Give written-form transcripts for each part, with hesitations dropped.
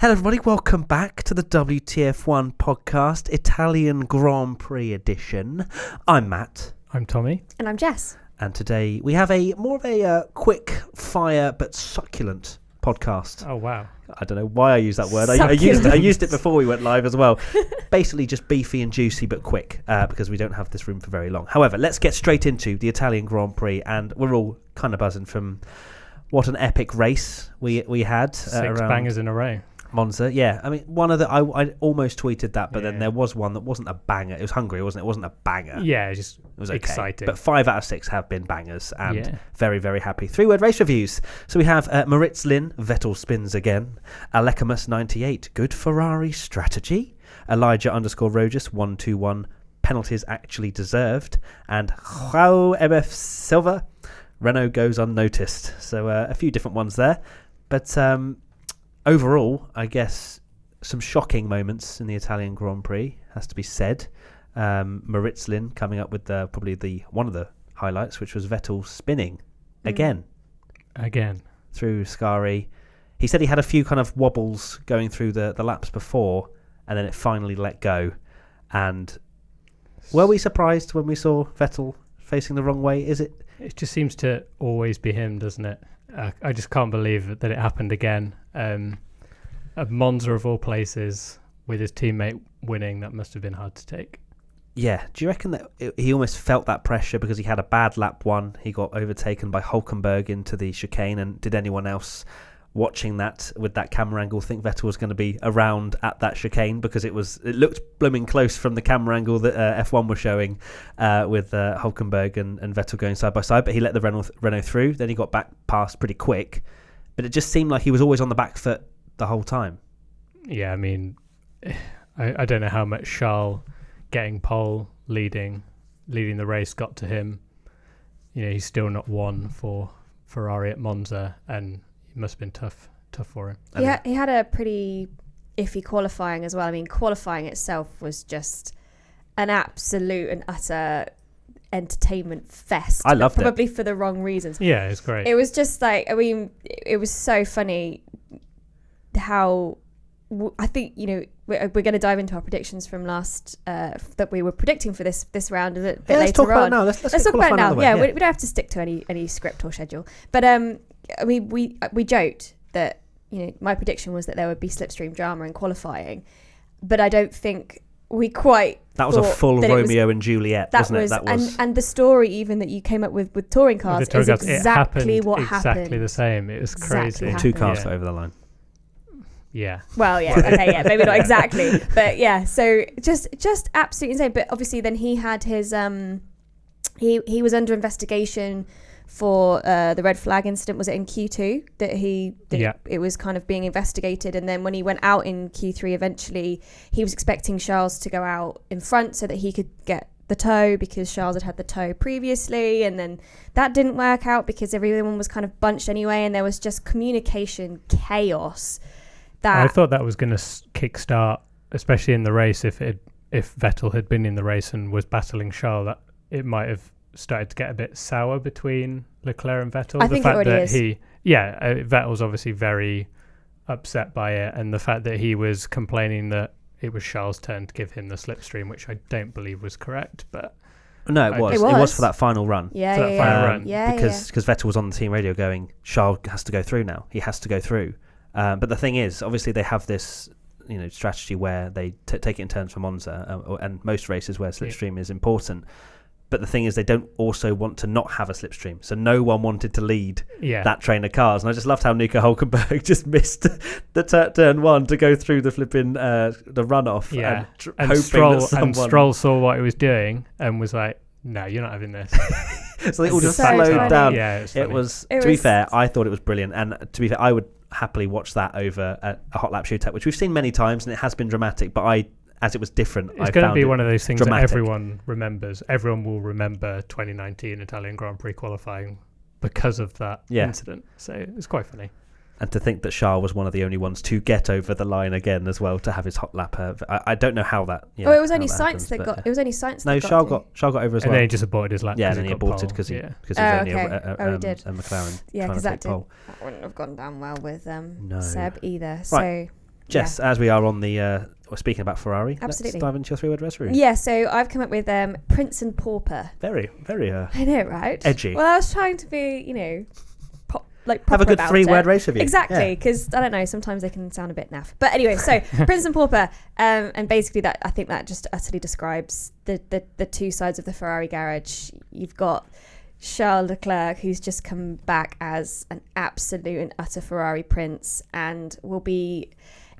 Hello everybody, welcome back to the WTF1 Podcast, Italian Grand Prix edition. I'm Matt. I'm Tommy. And I'm Jess. And today we have more of a quick fire but succulent podcast. Oh wow. I don't know why I use that word. I used it before we went live as well. Basically just beefy and juicy but quick because we don't have this room for very long. However, let's get straight into the Italian Grand Prix, and we're all kind of buzzing from what an epic race we had. Six bangers in a row. Monza, yeah. I mean, one of the I almost tweeted that, but then there was one that wasn't a banger. It was Hungary, wasn't it? It wasn't a banger. Yeah, it was okay. Exciting. But 5 out of 6 have been bangers, and very, very happy. 3-word race reviews. So we have Moritz Lin, Vettel spins again. Alecamus 98, good Ferrari strategy. Elijah _Rojas 121, penalties actually deserved. And João MF Silva, Renault goes unnoticed. So a few different ones there, but. Overall, I guess some shocking moments in the Italian Grand Prix, has to be said. Moritz Lin coming up with probably one of the highlights, which was Vettel spinning again through Scari. He said he had a few kind of wobbles going through the laps before, and then it finally let go. And were we surprised when we saw Vettel facing the wrong way? It just seems to always be him, doesn't it? I just can't believe that it happened again. At Monza of all places, with his teammate winning, that must have been hard to take. Yeah. Do you reckon that he almost felt that pressure because he had a bad lap one? He got overtaken by Hülkenberg into the chicane. And did anyone else watching that with that camera angle think Vettel was going to be around at that chicane? Because it looked blooming close from the camera angle that F1 was showing with Hülkenberg and Vettel going side by side. But he let the Renault through. Then he got back past pretty quick. But it just seemed like he was always on the back foot the whole time. Yeah, I mean, I don't know how much Charles getting pole, leading the race got to him. You know, he's still not won for Ferrari at Monza, and it must have been tough for him. Yeah, he had a pretty iffy qualifying as well. I mean, qualifying itself was just an absolute and utter entertainment fest. I loved probably it. For the wrong reasons. Yeah, it's great. It was just like, I mean, it was so funny how I think, you know, we're going to dive into our predictions from last that we were predicting for this round a bit later on. Let's talk about it now. Let's talk about it now. Yeah, we don't have to stick to any script or schedule. But I mean, we joked that, you know, my prediction was that there would be slipstream drama in qualifying, but I don't think we quite. That was a full Romeo and Juliet, wasn't it? That was, and the story even that you came up with touring cars is exactly what happened. Exactly the same. It was crazy. 2 cars got over the line. Yeah. Well, yeah. Okay, yeah. Maybe not exactly, but yeah. So just absolutely insane. But obviously, then he had his he was under investigation for the red flag incident. Was it in Q2 that it was kind of being investigated? And then when he went out in Q3, eventually he was expecting Charles to go out in front so that he could get the tow, because Charles had the tow previously, and then that didn't work out because everyone was kind of bunched anyway, and there was just communication chaos. I thought that was going to kickstart, especially in the race, if Vettel had been in the race and was battling Charles, that it might have started to get a bit sour between Leclerc and Vettel. I think it already is. Vettel's obviously very upset by it, and the fact that he was complaining that it was Charles' turn to give him the slipstream, which I don't believe was correct, but no, it was. It was for that final run. Final run. Because Vettel was on the team radio going, Charles has to go through now. He has to go through. But the thing is, obviously, they have this, you know, strategy where they take it in turns for Monza, and most races where slipstream is important. But the thing is, they don't also want to not have a slipstream. So no one wanted to lead that train of cars. And I just loved how Nico Hülkenberg just missed the turn 1 to go through the flipping the runoff. Yeah, and Stroll saw what he was doing and was like, "No, you're not having this." So they all just slowed down. Yeah, it was. To be fair, I thought it was brilliant. And to be fair, I would happily watch that over a hot lap shootout, which we've seen many times, and it has been dramatic. But as it was different, it's going to be one of those things dramatic. That everyone remembers. Everyone will remember 2019 Italian Grand Prix qualifying because of that incident. So it's quite funny. And to think that Charles was one of the only ones to get over the line again as well, to have his hot lap. I don't know how that. Yeah, it was only Sainz that got. It was only Sainz. No, Charles got over as well. And then he just aborted his lap. Yeah, and then he aborted because he was only he did. a McLaren. Yeah, because that wouldn't have gone down well with Seb either. So Jess, as we are on the we're speaking about Ferrari, Absolutely. let's dive into your 3-word race review. Yeah, so I've come up with Prince and Pauper. Very, very I know, right? edgy. Well, I was trying to be, proper have a good about 3-word it. race review. Exactly, because I don't know, sometimes they can sound a bit naff. But anyway, so Prince and Pauper, and basically that I think that just utterly describes the two sides of the Ferrari garage. You've got Charles Leclerc, who's just come back as an absolute and utter Ferrari prince and will be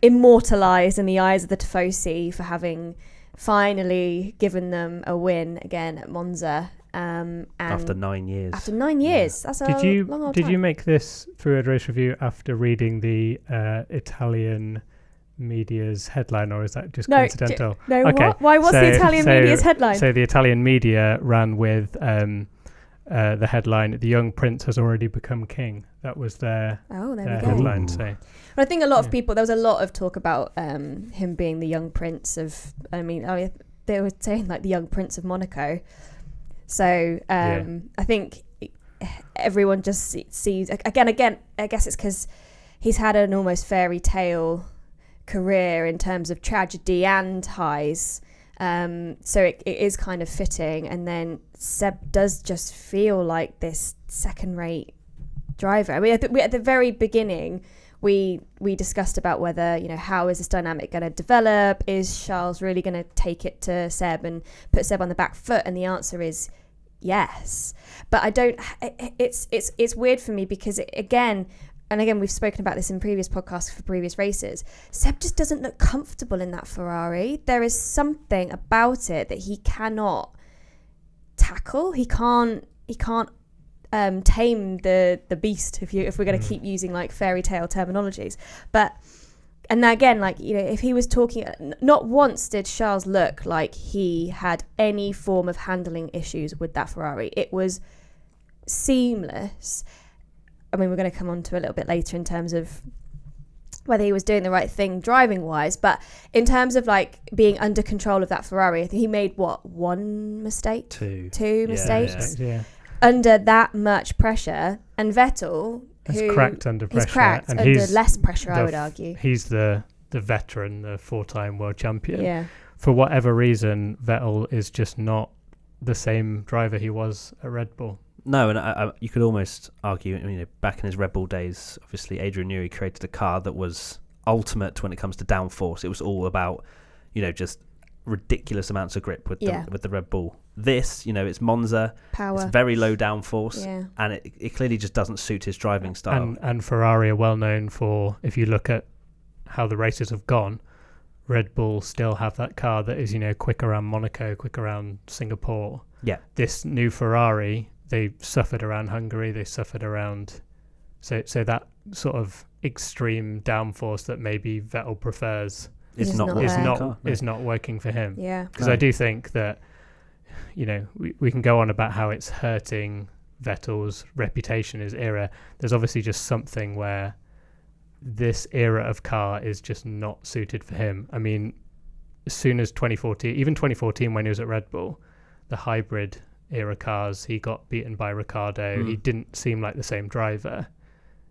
immortalised in the eyes of the Tifosi for having finally given them a win again at Monza. And after 9 years. After 9 years. That's a long old Did time. you make this 3-word race review after reading the Italian media's headline, or is that just coincidental? No, okay. Why was the Italian media's headline? So the Italian media ran with the headline, "The young prince has already become king." That was their headline. So, well, I think a lot of people, there was a lot of talk about him being the young prince of, they were saying like the young prince of Monaco. So I think everyone just sees, again, I guess it's because he's had an almost fairy tale career in terms of tragedy and highs. So it is kind of fitting. And then Seb does just feel like this second-rate driver. I mean, at the very beginning, we discussed about whether, how is this dynamic going to develop? Is Charles really going to take it to Seb and put Seb on the back foot? And the answer is yes. But I don't. It's weird for me because again, we've spoken about this in previous podcasts for previous races. Seb just doesn't look comfortable in that Ferrari. There is something about it that he cannot tackle. He can't tame the beast, if we're going to keep using like fairy tale terminologies. And again, if he was talking, not once did Charles look like he had any form of handling issues with that Ferrari. It was seamless. I mean, we're going to come on to a little bit later in terms of whether he was doing the right thing driving wise, but in terms of being under control of that Ferrari, I think he made one mistake? Two mistakes. Yeah. Under that much pressure, and Vettel, he's cracked under pressure. He's cracked and under less pressure, I would argue. He's the veteran, the 4-time world champion. Yeah. For whatever reason, Vettel is just not the same driver he was at Red Bull. No, and you could almost argue, back in his Red Bull days, obviously Adrian Newey created a car that was ultimate when it comes to downforce. It was all about, just ridiculous amounts of grip with the Red Bull. This, it's Monza, power. It's very low downforce, and it clearly just doesn't suit his driving style. And Ferrari are well known for, if you look at how the races have gone, Red Bull still have that car that is, quick around Monaco, quick around Singapore. Yeah. This new Ferrari, they suffered around Hungary, they suffered around... So that sort of extreme downforce that maybe Vettel prefers is not working for him. Yeah. Because I do think that, we can go on about how it's hurting Vettel's reputation, his era. There's obviously just something where this era of car is just not suited for him. I mean, as soon as 2014 when he was at Red Bull, the hybrid era cars, he got beaten by Ricciardo. He didn't seem like the same driver.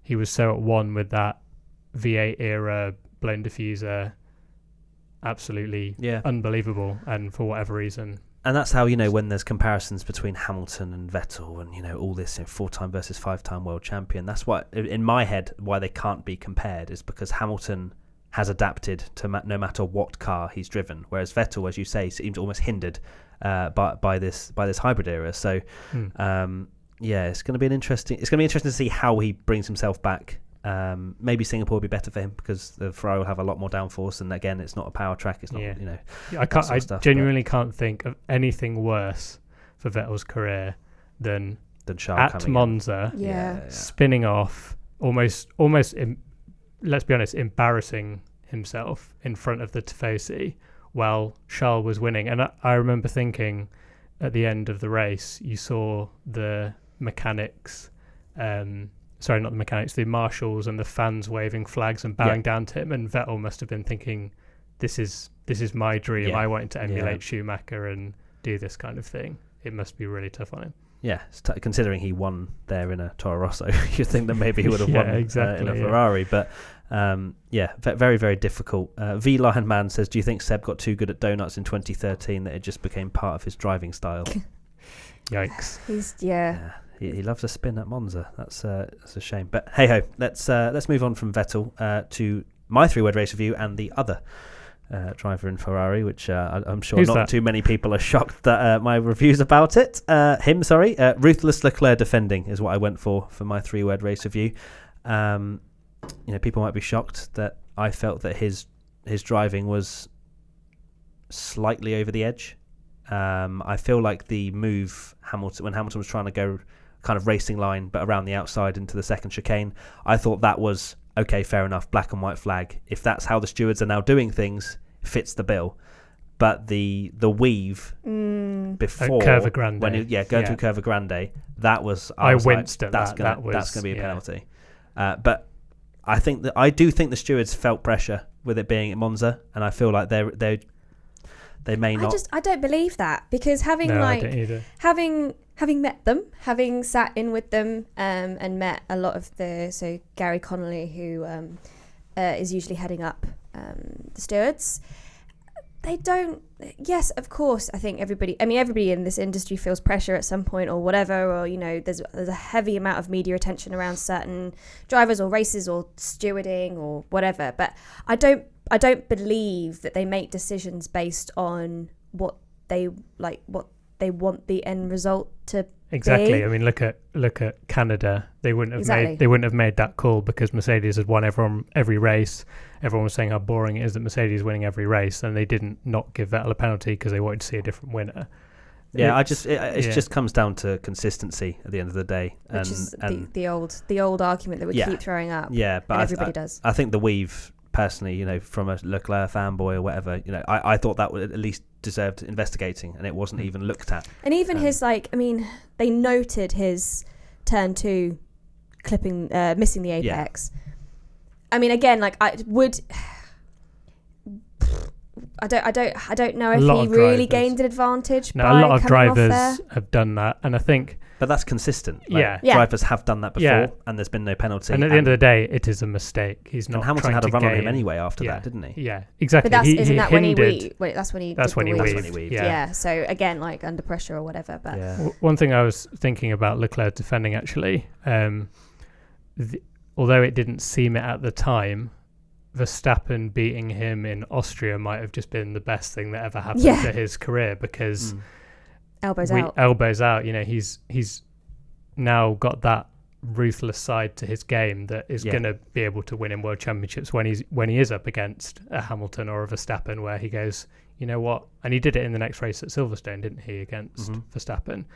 He was so at one with that V8 era blown diffuser. Absolutely unbelievable. And for whatever reason... And that's how, when there's comparisons between Hamilton and Vettel and, all this 4-time versus 5-time world champion, that's why, in my head, why they can't be compared is because Hamilton has adapted to no matter what car he's driven, whereas Vettel, as you say, seems almost hindered by this hybrid era. So, it's going to be interesting to see how he brings himself back. Maybe Singapore will be better for him because the Ferrari will have a lot more downforce, and again, it's not a power track. It's not, I genuinely can't think of anything worse for Vettel's career than Charles at Monza, spinning off, almost. Let's be honest, embarrassing himself in front of the Tifosi while Charles was winning. And I remember thinking at the end of the race, you saw the mechanics. Sorry, not the mechanics, the marshals and the fans waving flags and bowing down to him, and Vettel must have been thinking, this is my dream. I wanted to emulate Schumacher and do this kind of thing. It must be really tough on him. considering he won there in a Toro Rosso, you'd think that maybe he would have won in a Ferrari. But very, very difficult. V Lion Man says, do you think Seb got too good at donuts in 2013 that it just became part of his driving style? Yikes. He loves a spin at Monza. That's a shame. But hey ho, let's move on from Vettel to my 3-word race review and the other driver in Ferrari, which I'm sure Who's not that? too many people are shocked that my reviews about it. Ruthless Leclerc defending is what I went for my 3-word race review. People might be shocked that I felt that his driving was slightly over the edge. I feel like the move when Hamilton was trying to go kind of racing line but around the outside into the second chicane, I thought that was okay, fair enough, black and white flag. If that's how the stewards are now doing things, fits the bill. But the weave before Curva Grande, through Curva Grande, that was I winced at that's that. That's going to be a penalty. But I do think the stewards felt pressure with it being at Monza, and I feel like they may not. I don't believe that, because having met them, having sat in with them, and met a lot of Gary Connolly, who is usually heading up the stewards. They don't. Yes, of course. I think everybody in this industry feels pressure at some point or whatever, or there's a heavy amount of media attention around certain drivers or races or stewarding or whatever. But I don't believe that they make decisions based on what they want the end result to exactly be. I mean, look at Canada. They wouldn't have made that call because Mercedes had won every race. Everyone was saying how boring it is that Mercedes is winning every race, and they didn't not give Vettel a penalty because they wanted to see a different winner. Just comes down to consistency at the end of the day, which is the old argument that we keep throwing up. Yeah, but everybody does. I think the weave, personally, from a Leclerc fanboy or whatever, I thought that would at least deserved investigating, and it wasn't even looked at. And even his they noted his turn 2 clipping, missing the apex. Yeah. I mean, again, I don't know if he really gained an advantage. No, a lot of drivers have done that, and I think. But that's consistent. Drivers have done that before, and there's been no penalty. And at the end of the day, it is a mistake. He's not. And Hamilton had a run on him anyway after that, didn't he? Yeah, exactly. But that's when he weaved. Yeah. So again, under pressure or whatever. But one thing I was thinking about Leclerc defending, actually, although it didn't seem it at the time, Verstappen beating him in Austria might have just been the best thing that ever happened to his career, because. Elbows out. He's now got that ruthless side to his game that is going to be able to win in world championships when he is up against a Hamilton or a Verstappen, where he goes, you know what? And he did it in the next race at Silverstone, didn't he, against Verstappen?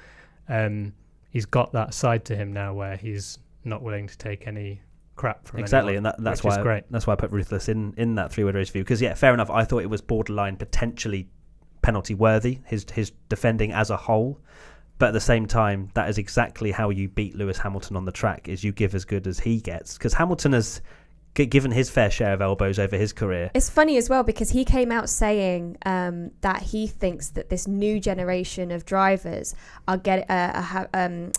He's got that side to him now where he's not willing to take any crap from anyone, and that's why great. That's why I put ruthless in that 3-word race review, because fair enough, I thought it was borderline potentially penalty worthy, his defending as a whole, but at the same time, that is exactly how you beat Lewis Hamilton on the track, is you give as good as he gets, because Hamilton has given his fair share of elbows over his career. It's funny as well, because he came out saying that he thinks that this new generation of drivers are the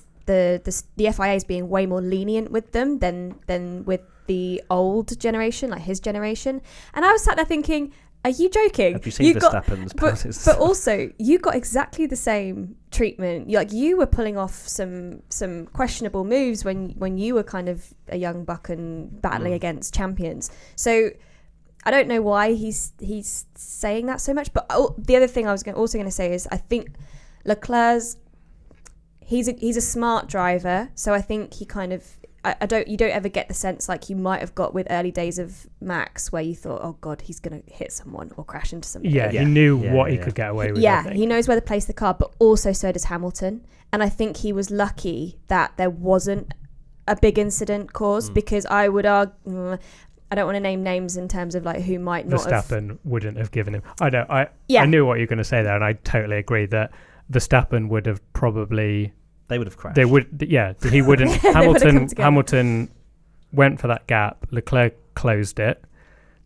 FIA is being way more lenient with them than with the old generation, like his generation. And I was sat there thinking, are you joking? Have you seen Verstappen's passes? But also, you got exactly the same treatment. You were pulling off some questionable moves when you were kind of a young buck and battling against champions. So I don't know why he's saying that so much. But the other thing I was also going to say is, I think Leclerc's he's a smart driver. So I think he kind of. You don't ever get the sense like you might have got with early days of Max, where you thought, oh God, he's going to hit someone or crash into something. Yeah, he knew what he could get away with. Yeah, he knows where to place the car, but also so does Hamilton. And I think he was lucky that there wasn't a big incident caused, because I would argue, I don't want to name names in terms of who might not Verstappen wouldn't have given him. I know. I knew what you were going to say there, and I totally agree that Verstappen would have probably... They would have crashed. They would, he wouldn't. Hamilton went for that gap. Leclerc closed it.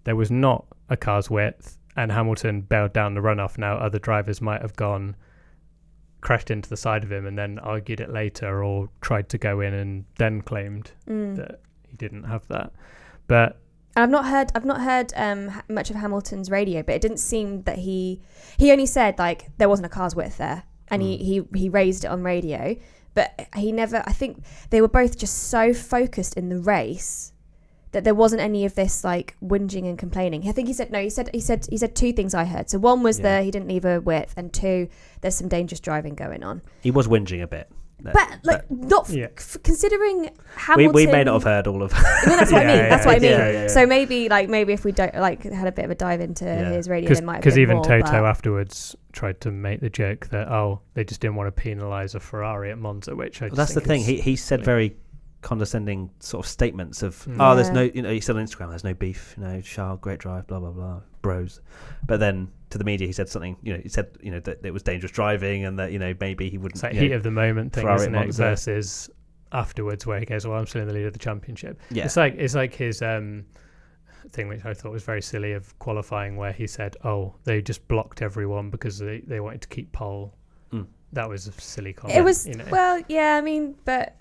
There was not a car's width, and Hamilton bailed down the runoff. Now, other drivers might have gone crashed into the side of him and then argued it later, or tried to go in and then claimed that he didn't have that. But I've not heard much of Hamilton's radio, but it didn't seem that he only said like there wasn't a car's width there, and he raised it on radio, but he never. I think they were both just so focused in the race that there wasn't any of this like whinging and complaining. I think he said two things I heard. So one was he didn't leave a width, and two, there's some dangerous driving going on. He was whinging a bit. Considering Hamilton, we may not have heard all of that. I mean, that's what I mean. That's what I mean. Yeah. So maybe if we don't had a bit of a dive into his radio, there might have been even more, Toto afterwards tried to make the joke that they just didn't want to penalise a Ferrari at Monza, which that's the thing. He said very condescending sort of statements of there's no, he said on Instagram there's no beef, Charles, great drive, blah blah blah, bros. But then to the media he said something, he said that it was dangerous driving, and that maybe he wouldn't. It's like heat of the moment thing, Ferrari isn't it? Versus afterwards where he goes, well, I'm still in the lead of the championship. It's like his thing, which I thought was very silly, of qualifying, where he said, they just blocked everyone because they wanted to keep pole. That was a silly comment. It was I mean, but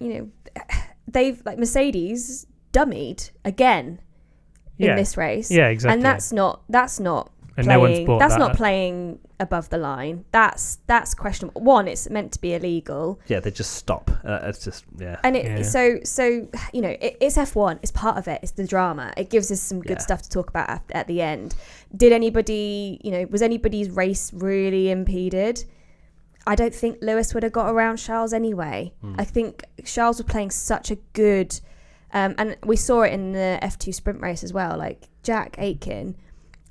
they've Mercedes dummied again in this race. Yeah, exactly. And that's not and playing, no one's bought that's that. not playing above the line. That's questionable. One, it's meant to be illegal. Yeah, they just stop. It's just And so it's F1. It's part of it. It's the drama. It gives us some good stuff to talk about at the end. Did anybody, was anybody's race really impeded? I don't think Lewis would have got around Charles anyway. I think Charles was playing such a good, and we saw it in the F2 sprint race as well. Like Jack Aitken,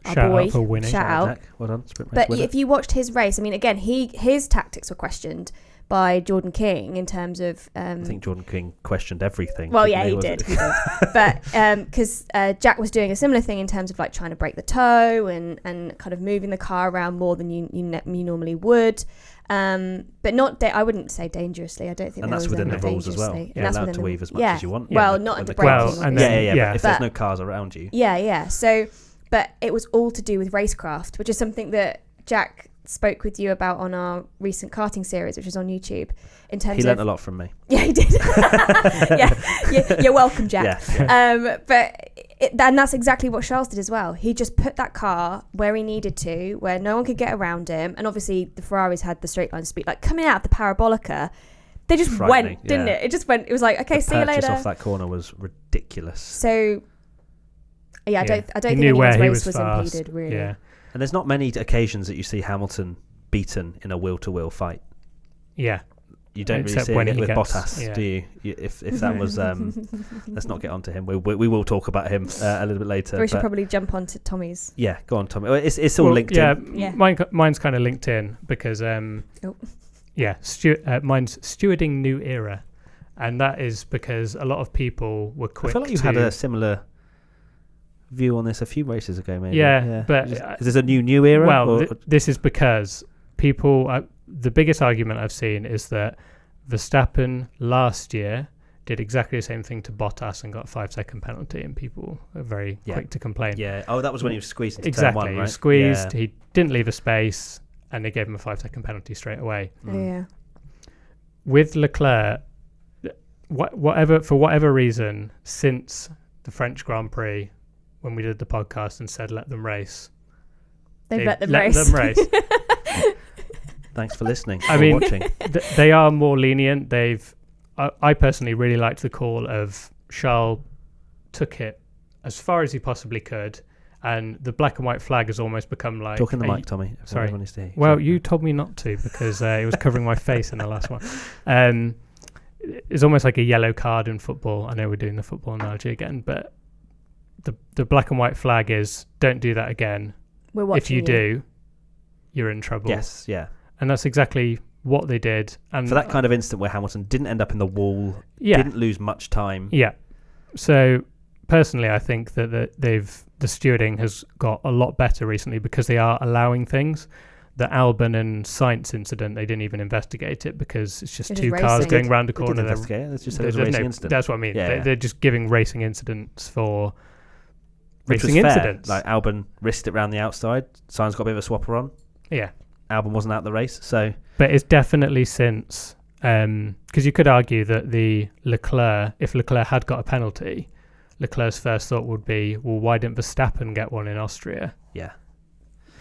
our boy, out for winning. Shout out. Jack, well done, sprint race But winner. if you watched his race, I mean, again, his tactics were questioned by Jordan King in terms of. I think Jordan King questioned everything. Well, yeah, he did. But because Jack was doing a similar thing in terms of like trying to break the toe and kind of moving the car around more than you normally would. But not. I wouldn't say dangerously. I don't think. And that's within the rules as well. You're allowed to weave as much as you want. Well, not in the braking. But if there's no cars around you. Yeah. So, but it was all to do with racecraft, which is something that Jack spoke with you about on our recent karting series, which is on YouTube. In terms, he learnt a lot from me. Yeah, he did. You're welcome, Jack. Yeah. And that's exactly what Charles did as well. He just put that car where he needed to, where no one could get around him. And obviously the Ferraris had the straight line speed. Like coming out of the Parabolica, they just went, didn't it? It just went. It was like, okay, see you later. The purchase off that corner was ridiculous. So, I don't think anyone's race was impeded, really. Yeah. And there's not many occasions that you see Hamilton beaten in a wheel-to-wheel fight. Yeah. You don't really see it with Bottas, do you? If that was, let's not get onto him. We will talk about him a little bit later. We should probably jump onto Tommy's. Yeah, go on, Tommy. It's all linked in. Yeah, mine's kind of linked in because, mine's stewarding new era, and that is because a lot of people were quick. I feel like you had a similar view on this a few races ago, maybe. Yeah, but is this a new era? Well, this is because people. The biggest argument I've seen is that Verstappen last year did exactly the same thing to Bottas and got a 5-second penalty, and people are very quick to complain. Yeah. Oh, that was when he was squeezed into turn one, right? He was squeezed. Yeah. He didn't leave a space, and they gave him a 5-second penalty straight away. Yeah. With Leclerc, for whatever reason, since the French Grand Prix, when we did the podcast and said let them race, they've let them race. Thanks for listening. Watching. They are more lenient. I personally really liked the call of Charles took it as far as he possibly could, and the black and white flag has almost become like... Talk in the mic, Tommy. Sorry. Well, you told me not to because it was covering my face in the last one. It's almost like a yellow card in football. I know we're doing the football analogy again, but the black and white flag is don't do that again. We're watching if you do, you're in trouble. Yes, yeah. And that's exactly what they did. And for that kind of instant where Hamilton didn't end up in the wall, didn't lose much time. Yeah. So personally, I think that the stewarding has got a lot better recently because they are allowing things. The Albon and Sainz incident, they didn't even investigate it because it's just two cars going round a corner. They didn't investigate it. It's just a racing incident. That's what I mean. They're just giving racing incidents for Which racing was fair. incidents. Like Albon risked it round the outside. Sainz got a bit of a swapper on. Yeah. Albon wasn't out the race. So, but it's definitely since, because you could argue that if Leclerc had got a penalty, Leclerc's first thought would be, well, why didn't Verstappen get one in Austria? Yeah.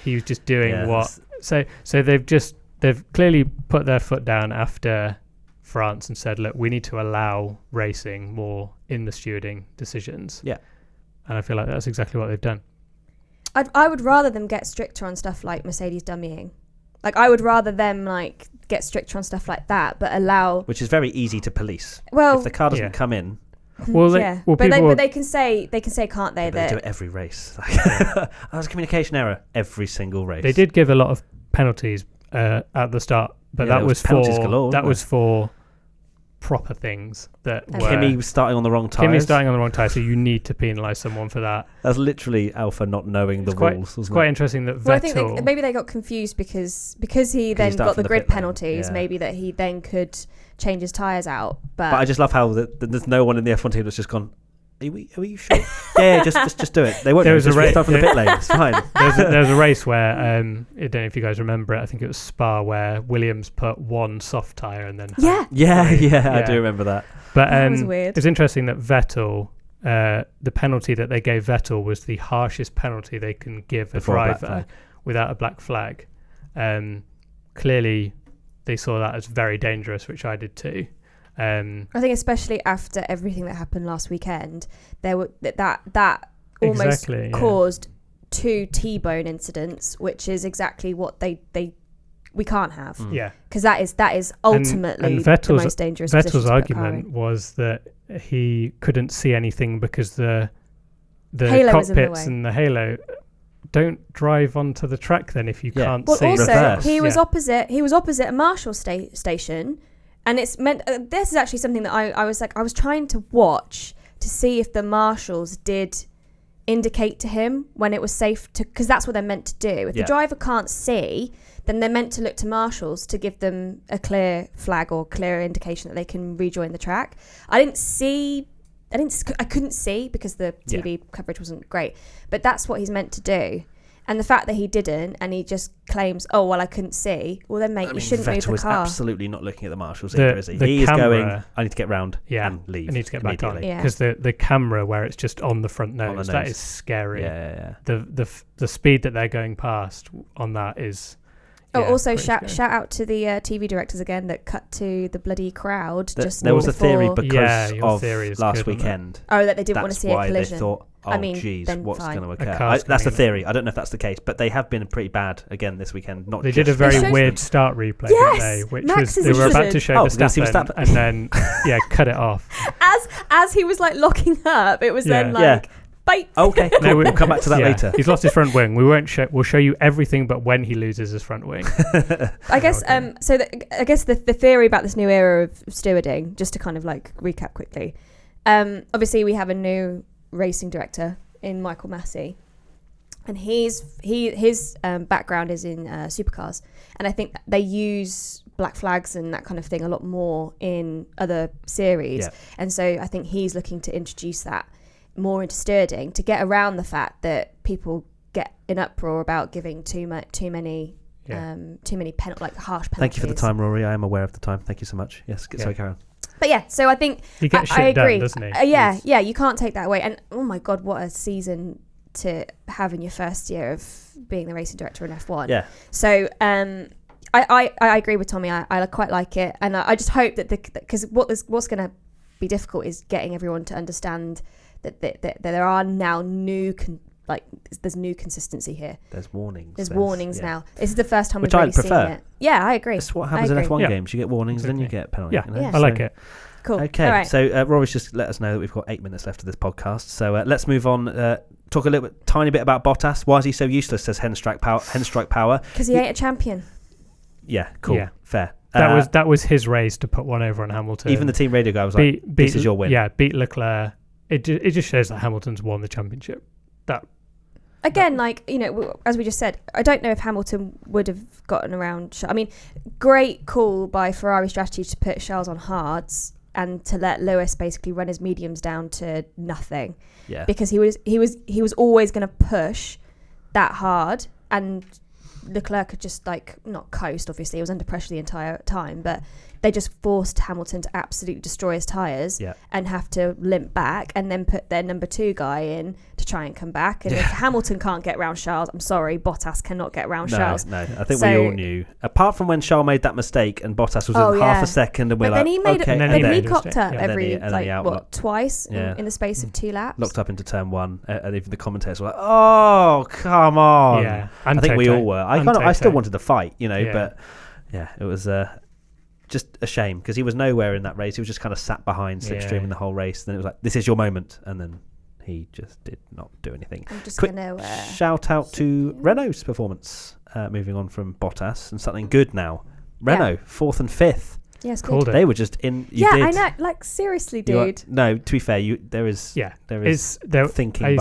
He was just doing what... So they've clearly put their foot down after France and said, look, we need to allow racing more in the stewarding decisions. Yeah. And I feel like that's exactly what they've done. I would rather them get stricter on stuff like Mercedes dummying. Like, I would rather them, like, get stricter on stuff like that, but allow... Which is very easy to police. Well... If the car doesn't come in... Well, but they can say, can't they? Yeah, that they do it every race. There's a communication error every single race. They did give a lot of penalties at the start, but that was for proper things that were... Kimi was starting on the wrong tyres. So you need to penalise someone for that. That's literally Alpha not knowing the rules. It's quite interesting that Vettel... Well, I think maybe they got confused because he then got the grid penalties, maybe that he then could change his tyres out. But I just love how there's no one in the F1 team that's just gone, are you sure? yeah, just do it. They won't. There was a race from the pit lane. It's fine. There was a race where I don't know if you guys remember it. I think it was Spa where Williams put one soft tyre and then I do remember that. But that was weird. It's interesting that Vettel, the penalty that they gave Vettel was the harshest penalty they can give a driver without a black flag. Clearly, they saw that as very dangerous, which I did too. I think especially after everything that happened last weekend, there were that almost caused 2 T-bone incidents, which is exactly what we can't have. Yeah, because that is ultimately and the most dangerous. Vettel's argument was that he couldn't see anything because the cockpits and the halo don't drive onto the track. Then if you can't see, also reverse. He was opposite a Marshall station. And it's meant. This is actually something that I was trying to watch to see if the marshals did indicate to him when it was safe to, because that's what they're meant to do. If the driver can't see, then they're meant to look to marshals to give them a clear flag or clear indication that they can rejoin the track. I couldn't see because the TV coverage wasn't great. But that's what he's meant to do. And the fact that he didn't, and he just claims, "Oh well, I couldn't see." Well, then, you shouldn't move the car. Vettel was absolutely not looking at the marshals either, is he? He is going, "I need to get round and leave." I need to get back on because the camera where it's just on the front nose, that is scary. Yeah. The speed that they're going past on that is. Also shout out to the TV directors again that cut to the bloody crowd. There was a theory because of last weekend. That they didn't want to see a collision. They thought, what's going to occur? That's the theory. I don't know if that's the case, but they have been pretty bad again this weekend. They did a very weird start replay, didn't they? Which was they were about to show Verstappen and then cut it off. As he was like locking up, it was then like. Okay, cool. We'll come back to that later. He's lost his front wing. We'll show you everything, but when he loses his front wing. I guess. I guess the theory about this new era of stewarding, just to kind of like recap quickly. Obviously, we have a new racing director in Michael Massey, and his background is in supercars, and I think they use black flags and that kind of thing a lot more in other series, and so I think he's looking to introduce that more into stewarding to get around the fact that people get in uproar about giving too many harsh penalties. Thank you for the time, Rory. I am aware of the time. Thank you so much. Yes, sorry, Karen. But so I think he gets I agree. Done, doesn't he? You can't take that away. And oh my God, what a season to have in your first year of being the racing director in F1. Yeah. So I agree with Tommy. I quite like it, and I just hope that because what's going to be difficult is getting everyone to understand that there are now there's new consistency here. There's warnings. There's warnings now. This is the first time we've really seen it. Yeah, I agree. That's what happens in F1 games. You get warnings, then you get penalties. Yeah, I like it. Cool. Okay, right. So Rory's just let us know that we've got 8 minutes left of this podcast. So let's move on. Talk a tiny bit about Bottas. Why is he so useless? Says Henstrike Power. Because he ain't a champion. Yeah, cool. Yeah. Fair. That was his race to put one over on Hamilton. Even the team radio guy was like, "This is your win." Yeah, beat Leclerc. It just shows that Hamilton's won the championship. That again, as we just said, I don't know if Hamilton would have gotten around. I mean, great call by Ferrari strategy to put Charles on hards and to let Lewis basically run his mediums down to nothing. Yeah. Because he was always going to push that hard, and Leclerc could just not coast. Obviously, he was under pressure the entire time, but they just forced Hamilton to absolutely destroy his tyres and have to limp back and then put their number 2 guy in to try and come back. And if Hamilton can't get round Charles, I'm sorry, Bottas cannot get round Charles. No, I think we all knew. Apart from when Charles made that mistake and Bottas was in half a second, and then he cocked up twice in the space of 2 laps. Locked up into turn 1, and even the commentators were like, "Oh, come on!" Yeah, I think we all were. I still wanted to fight, but it was. Just a shame because he was nowhere in that race. He was just kind of sat behind slipstream in the whole race. Then it was like, this is your moment. And then he just did not do anything. I'm just going to shout out to Renault's performance. Moving on from Bottas and something good now. Renault, 4th and 5th. Yes, called it. They were just in. I know. Like, seriously, dude. No, to be fair, there is thinking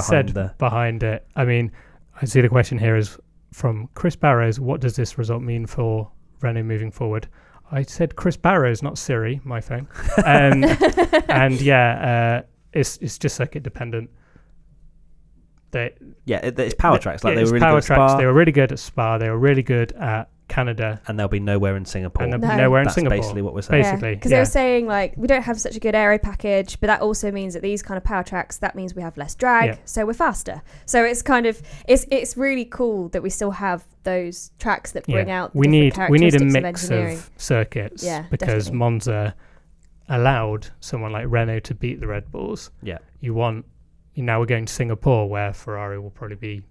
behind it. I mean, I see the question here is from Chris Barrows. What does this result mean for Renault moving forward? I said Chris Barrows, not Siri, my phone. It's just circuit dependent. It's power tracks. They were really power good at tracks. Spa. They were really good at Spa. They were really good at Canada. And they'll be nowhere in Singapore. That's basically what we're saying. Basically. Because they were saying, we don't have such a good aero package, but that also means that these kind of power tracks, that means we have less drag, so we're faster. So it's kind of, it's really cool that we still have those tracks that bring out we need a mix of circuits because definitely. Monza allowed someone like Renault to beat the Red Bulls. Now we're going to Singapore where Ferrari will probably be.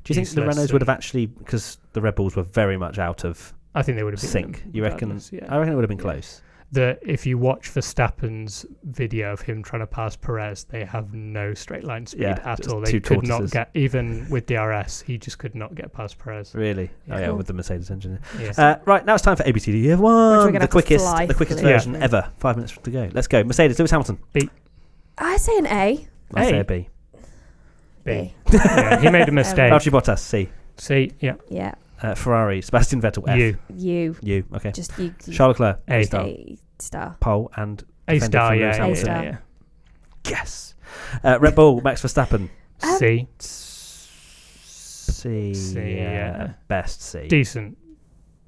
Do you think the Renaults would have actually, because the Red Bulls were very much out of I think they would have sync. You reckon? I reckon it would have been close. If you watch Verstappen's video of him trying to pass Perez, they have no straight line speed at all. They could not get, even with DRS, he just could not get past Perez. Really? Cool. With the Mercedes engine. Yes. Right, now it's time for WTF1, the quickest version ever. 5 minutes to go. Let's go. Mercedes, Lewis Hamilton. B. I say an A. I say a B. B. He made a mistake. Valtteri Bottas, C. C, yeah. Yeah. Ferrari, Sebastian Vettel, F. U. Okay. Just U. Charles Leclerc, A star. A star. Pole and A star, A star. Yes. Red Bull, Max Verstappen. C. C. Best C. Decent.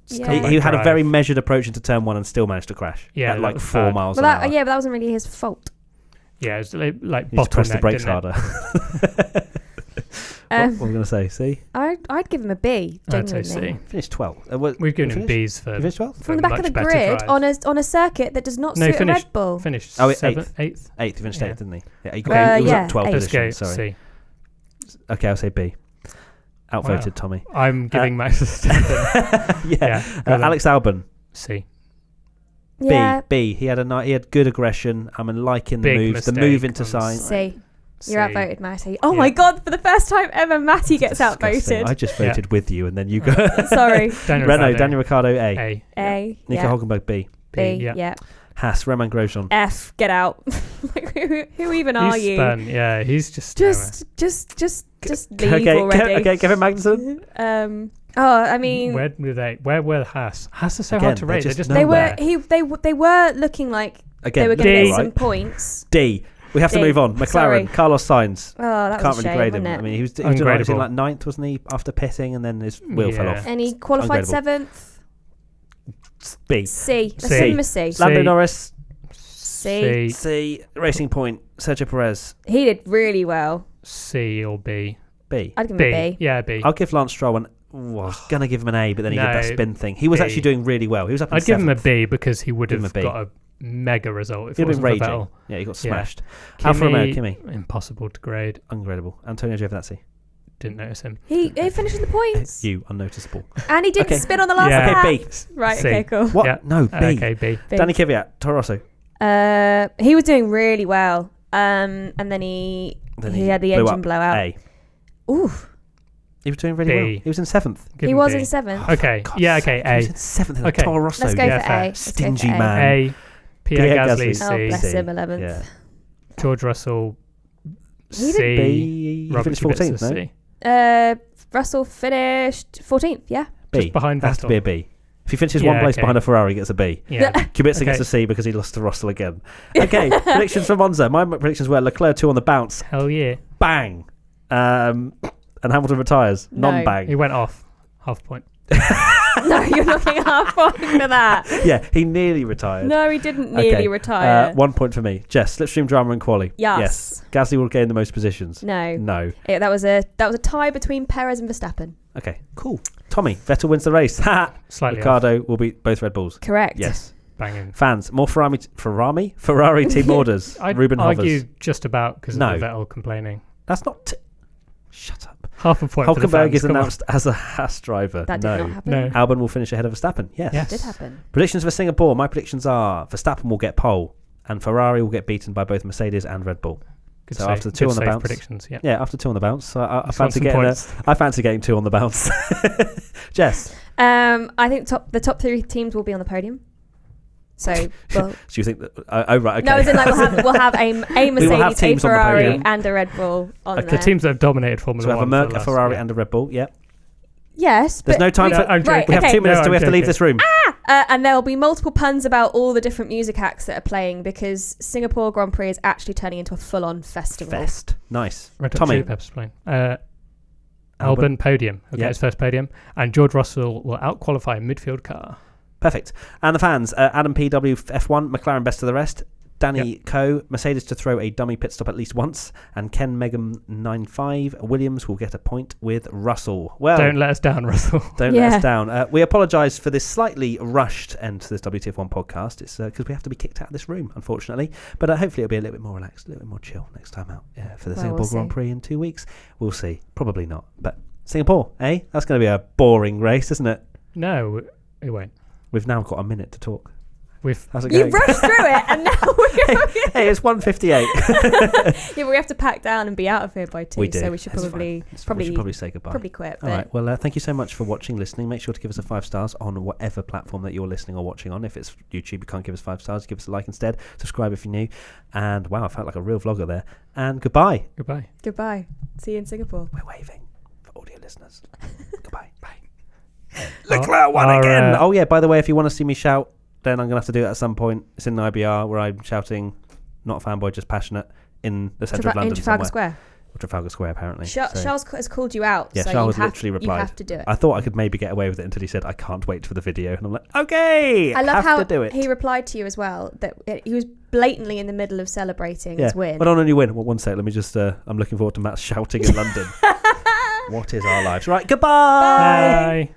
Yeah. He had a very measured approach into turn 1 and still managed to crash. Yeah, at 4 miles an hour. Yeah, but that wasn't really his fault. Yeah, it was like he just pressed the brakes harder. What were we going to say? C? I'd give him a B. Genuinely. I'd say C. Finished 12th. We've given him B's for. You finished 12th? From the back of the grid on a circuit that does not suit a Red Bull. Finished 8th. 8th. 8th. He finished 8th, didn't he? Yeah, he was up 12 positions. Sorry. C. Okay, I'll say B. Outvoted Tommy. I'm giving Max Verstappen. Alex Albon. C. Yeah. B. He had good aggression. I'm liking the moves. The move into sign. C. You're outvoted, Matty. Oh my God! For the first time ever, Matty gets outvoted. I just voted with you, and then you go. Sorry. Renault, Daniel Ricciardo, A. Nico Hulkenberg, B. Yeah. Haas, Romain Grosjean, F. Get out. Who even are you? Spun. Yeah, he's just leave already. Okay, Kevin Magnussen. I mean, where were Haas? Haas are so hard to rate. They were looking like they were going to get some points. D. We have to move on. McLaren, Sorry. Carlos Sainz. Oh, that can't was really grade him. I mean, he was doing like 9th, wasn't he? After pitting, and then his wheel fell off. And he qualified 7th. B. C. Let's give him a C. Lando Norris. C. C. Racing Point. Sergio Perez. He did really well. C or B. B. I'd give him a B. Yeah, B. I'll give Lance Stroll one. I was going to give him an A, but then he did that spin thing. He was actually doing really well. He was up in 7th. I'd give him a B because he would have got a mega result if it wasn't for Vettel. Yeah, he got smashed. Alfa Romeo, Kimi. Impossible to grade. Ungradable. Antonio Giovinazzi. Didn't notice him. He finished in the points. You, unnoticeable. And he didn't spin on the last lap. Okay, B. Right, C. okay, cool. What? Yeah. No, B. Okay, B. Danny Kvyat, Toro Rosso. He was doing really well. And then he had the engine blowout. A. Ooh. He was doing really well. He was in 7th. He was in 7th. Okay. Yeah, okay, A. He was in 7th in Toro Rosso. Let's go for A. Stingy man. A. Pierre Gasly, C. Oh, bless him, 11th. Yeah. George Russell, C. C. He finished 14th, no? Russell finished 14th, yeah. B. Just behind Vettel. Has to be a B. If he finishes one place behind a Ferrari, he gets a B. Yeah. Kubica gets a C because he lost to Russell again. Okay, predictions for Monza. My predictions were Leclerc 2 on the bounce. Hell yeah. Bang. And Hamilton retires. No. Non-bang. He went off. Half point. No, you're not getting half point for that. Yeah, he nearly retired. No, he didn't nearly retire. 1 point for me. Jess, slipstream drama and quali. Yes. Gasly will gain the most positions. No. That was a tie between Perez and Verstappen. Okay, cool. Tommy, Vettel wins the race. Slightly Ricardo will beat both Red Bulls. Correct. Yes. Banging. Fans, more Ferrari team orders. I'd Ruben argue Hovers. just about because of the Vettel complaining. That's not... Shut up. Half a point for the Hulkenberg fans. is announced as a Haas driver. That did not happen. No. Albon will finish ahead of Verstappen. Yes. It did happen. Predictions for Singapore. My predictions are Verstappen will get pole and Ferrari will get beaten by both Mercedes and Red Bull. Good so save. after 2 on the bounce. Predictions, yeah. Yeah, after 2 on the bounce. I fancy getting 2 on the bounce. Jess. I think the top 3 teams will be on the podium. So, so you think that? Oh right, okay. No, as in like we'll have a Mercedes, a Ferrari, and a Red Bull on there. The teams that have dominated Formula 1. So we have a Ferrari, and a Red Bull. Yep. Yes. There's no time for. Right, we have 2 minutes. Do we have to leave this room? And there will be multiple puns about all the different music acts that are playing because Singapore Grand Prix is actually turning into a full-on festival. Nice. Tommy. Peppers playing. Albon podium. Okay, his first podium, and George Russell will out-qualify a midfield car. Perfect. And the fans, Adam P, WTF1, McLaren best of the rest. Danny Coe, Mercedes to throw a dummy pit stop at least once. And Ken Megam 95, Williams will get a point with Russell. Well, don't let us down, Russell. Don't let us down. We apologise for this slightly rushed end to this WTF1 podcast. It's because we have to be kicked out of this room, unfortunately. But hopefully it'll be a little bit more relaxed, a little bit more chill next time out for the Singapore Grand Prix in 2 weeks. We'll see. Probably not. But Singapore, eh? That's going to be a boring race, isn't it? No, it won't. We've now got a minute to talk. How's it going? You've rushed through it and now we're hey, it's 1:58. Yeah, but we have to pack down and be out of here by 2. We do. So we should we should probably say goodbye. Probably quit. All right. Well, thank you so much for watching, listening. Make sure to give us a 5 stars on whatever platform that you're listening or watching on. If it's YouTube, you can't give us 5 stars. Give us a like instead. Subscribe if you're new. And wow, I felt like a real vlogger there. And goodbye. Goodbye. See you in Singapore. We're waving for audio listeners. Goodbye. Bye. Leclerc won again. Oh yeah. By the way, if you want to see me shout, then I'm going to have to do it at some point. It's in the IBR where I'm shouting, not a fanboy, just passionate, in the centre of London in Trafalgar somewhere. Square. Trafalgar Square, apparently. Charles has called you out. Yeah, so Charles literally replied. You have to do it. I thought I could maybe get away with it until he said, I can't wait for the video. And I'm like, okay, I love how to do it. He replied to you as well, that he was blatantly in the middle of celebrating his win. But on you win. Well, one sec, let me just, I'm looking forward to Matt shouting in London. What is our lives? Right, goodbye. Bye.